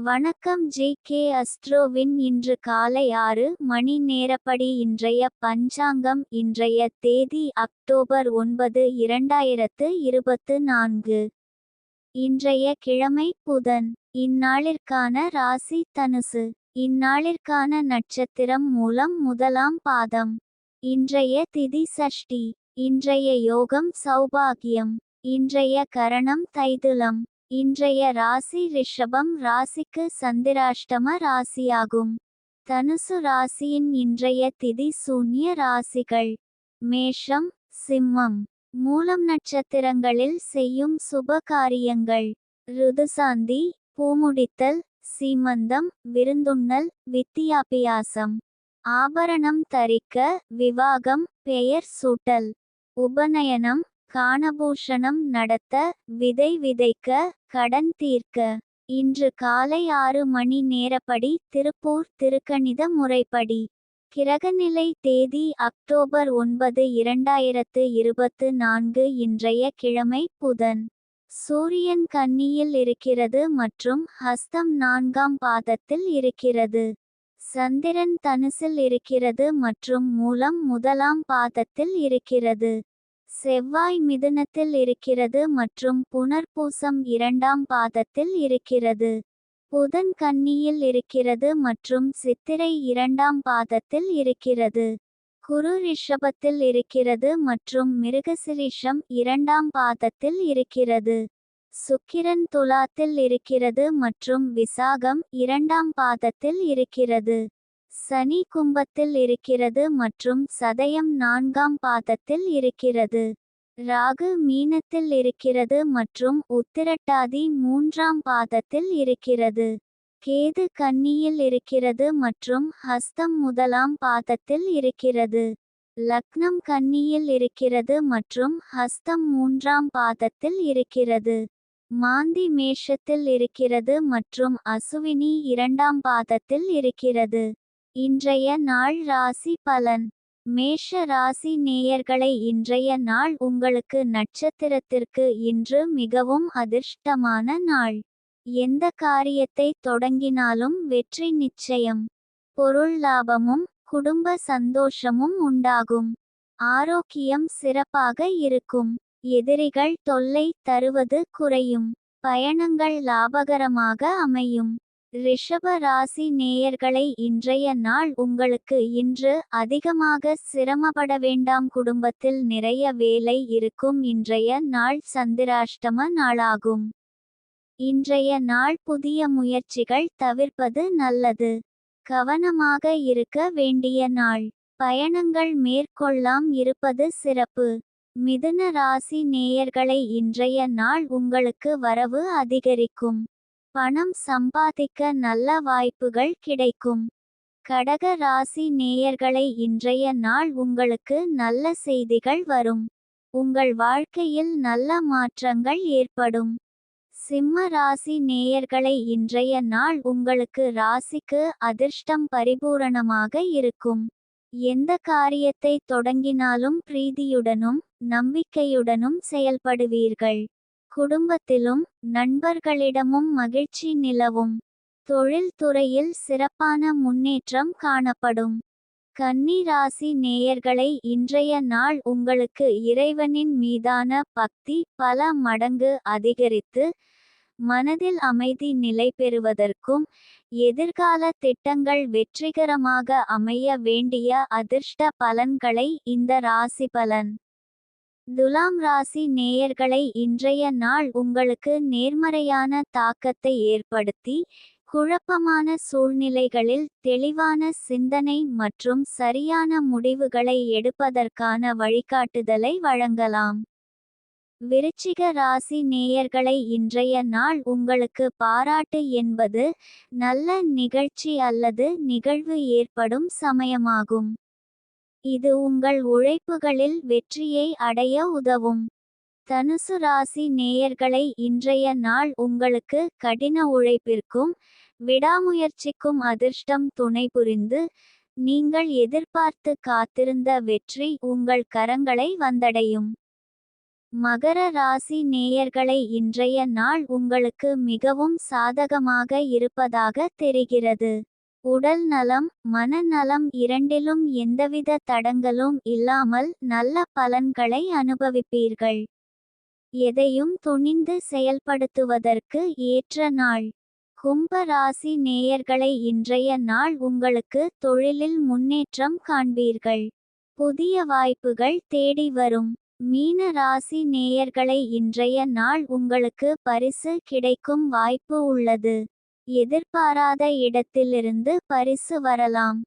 வணக்கம் ஜே.கே. அஸ்ட்ரோவின் இன்று காலை 6 மணி நேரப்படி இன்றைய பஞ்சாங்கம். இன்றைய தேதி அக்டோபர் 9, 2024. இன்றைய கிழமை புதன். இந்நாளிற்கான ராசி தனுசு. இந்நாளிற்கான நட்சத்திரம் மூலம் முதலாம் பாதம். இன்றைய திதி சஷ்டி. இன்றைய யோகம் சௌபாகியம். இன்றைய கரணம் தைதுலம். இன்றைய ராசி ரிஷபம் ராசிக்கு சந்திராஷ்டம ராசியாகும். தனுசு ராசியின் இன்றைய திதி சூன்ய ராசிகள்: மேஷம், சிம்மம். மூலம் நட்சத்திரங்களில் செய்யும் சுப காரியங்கள்: ருதுசாந்தி, பூமுடித்தல், சீமந்தம், விருந்துண்ணல், வித்தியாபியாசம், ஆபரணம் தரிக்க, விவாகம், பெயர் சூட்டல், உபநயனம், காணபூஷணம் நடத்த, விதை விதைக்க, கடன் தீர்க்க. இன்று காலை 6 மணி நேரப்படி திருப்பூர் திருக்கணித முறைப்படி. கிரகநிலை தேதி அக்டோபர் 9, 2024. இன்றைய கிழமை புதன். சூரியன் கன்னியில் இருக்கிறது மற்றும் ஹஸ்தம் 4ஆம் பாதத்தில் இருக்கிறது. சந்திரன் தனுசில் இருக்கிறது மற்றும் மூலம் முதலாம் பாதத்தில் இருக்கிறது. செவ்வாய் மிதுனத்தில் இருக்கிறது மற்றும் புனர்பூசம் 2ஆம் பாதத்தில் இருக்கிறது. புதன் கன்னியில் இருக்கிறது மற்றும் சித்திரை 2ஆம் பாதத்தில் இருக்கிறது. குரு ரிஷபத்தில் இருக்கிறது மற்றும் மிருகசிரிஷம் 2ஆம் பாதத்தில் இருக்கிறது. சுக்கிரன் துலாத்தில் இருக்கிறது மற்றும் விசாகம் 2ஆம் பாதத்தில் இருக்கிறது. சனி கும்பத்தில் இருக்கிறது மற்றும் சதயம் 4ஆம் பாதத்தில் இருக்கிறது. ராகு மீனத்தில் இருக்கிறது மற்றும் உத்திரட்டாதி 3ஆம் பாதத்தில் இருக்கிறது. கேது கன்னியில் இருக்கிறது மற்றும் ஹஸ்தம் 1ஆம் பாதத்தில் இருக்கிறது. லக்னம் கன்னியில் இருக்கிறது மற்றும் ஹஸ்தம் 3ஆம் பாதத்தில் இருக்கிறது. மாந்தி மேஷத்தில் இருக்கிறது மற்றும் அசுவினி 2ஆம் பாதத்தில் இருக்கிறது. இன்றைய நாள் ராசி பலன். மேஷ ராசி நேயர்களை, இன்றைய நாள் உங்களுக்கு நட்சத்திரத்திற்கு இன்று மிகவும் அதிர்ஷ்டமான நாள். எந்த காரியத்தை தொடங்கினாலும் வெற்றி நிச்சயம். பொருள் லாபமும் குடும்ப சந்தோஷமும் உண்டாகும். ஆரோக்கியம் சிறப்பாக இருக்கும். எதிரிகள் தொல்லை தருவது குறையும். பயணங்கள் லாபகரமாக அமையும். ரிஷப ராசி நேயர்களை, இன்றைய நாள் உங்களுக்கு இன்று அதிகமாக சிரமப்பட வேண்டாம். குடும்பத்தில் நிறைய வேலை இருக்கும். இன்றைய நாள் சந்திராஷ்டம நாளாகும். இன்றைய நாள் புதிய முயற்சிகள் தவிர்ப்பது நல்லது. கவனமாக இருக்க வேண்டிய நாள். பயணங்கள் மேற்கொள்ளாம் இருப்பது சிறப்பு. மிதுன ராசி நேயர்களை, இன்றைய நாள் உங்களுக்கு வரவு அதிகரிக்கும். பணம் சம்பாதிக்க நல்ல வாய்ப்புகள் கிடைக்கும். கடக ராசி நேயர்களை, இன்றைய நாள் உங்களுக்கு நல்ல செய்திகள் வரும். உங்கள் வாழ்க்கையில் நல்ல மாற்றங்கள் ஏற்படும். சிம்ம ராசி நேயர்களை, இன்றைய நாள் உங்களுக்கு ராசிக்கு அதிர்ஷ்டம் பரிபூரணமாக இருக்கும். எந்த காரியத்தை தொடங்கினாலும் பிரீதியுடனும் நம்பிக்கையுடனும் செயல்படுவீர்கள். குடும்பத்திலும் நண்பர்களிடமும் மகிழ்ச்சி நிலவும். தொழில் துறையில் சிறப்பான முன்னேற்றம் காணப்படும். கன்னி ராசி நேயர்களை, இன்றைய நாள் உங்களுக்கு இறைவனின் மீதான பக்தி பல மடங்கு அதிகரித்து மனதில் அமைதி நிலை பெறுவதற்கும் எதிர்கால திட்டங்கள் வெற்றிகரமாக அமைய வேண்டிய அதிர்ஷ்ட பலன்களை இந்த ராசி பலன். துலாம் ராசி நேயர்களை, இன்றைய நாள் உங்களுக்கு நேர்மறையான தாக்கத்தை ஏற்படுத்தி குழப்பமான சூழ்நிலைகளில் தெளிவான சிந்தனை மற்றும் சரியான முடிவுகளை எடுப்பதற்கான வழிகாட்டுதலை வழங்கலாம். விருச்சிக ராசி நேயர்களை, இன்றைய நாள் உங்களுக்கு பாராட்டு என்பது நல்ல நிகழ்ச்சி அல்லது நிகழ்வு ஏற்படும் சமயமாகும். இது உங்கள் உழைப்புகளில் வெற்றியை அடைய உதவும். தனுசு ராசி நேயர்களை, இன்றைய நாள் உங்களுக்கு கடின உழைப்பிற்கும் விடாமுயற்சிக்கும் அதிர்ஷ்டம் துணை புரிந்து நீங்கள் எதிர்பார்த்து காத்திருந்த வெற்றி உங்கள் கரங்களை வந்தடையும். மகர ராசி நேயர்களை இன்றைய நாள் உங்களுக்கு மிகவும் சாதகமாக இருப்பதாக தெரிகிறது. உடல் நலம் மனநலம் இரண்டிலும் எந்தவித தடங்கலும் இல்லாமல் நல்ல பலன்களை அனுபவிப்பீர்கள். எதையும் துணிந்து செயல்படுத்துவதற்கு ஏற்ற நாள். கும்ப ராசி நேயர்களை இன்றைய நாள் உங்களுக்கு தொழிலில் முன்னேற்றம் காண்பீர்கள். புதிய வாய்ப்புகள் தேடி வரும். மீன ராசி நேயர்களை இன்றைய நாள் உங்களுக்கு பரிசு கிடைக்கும் வாய்ப்பு உள்ளது. எதிர்பாராத இடத்திலிருந்து பரிசு வரலாம்.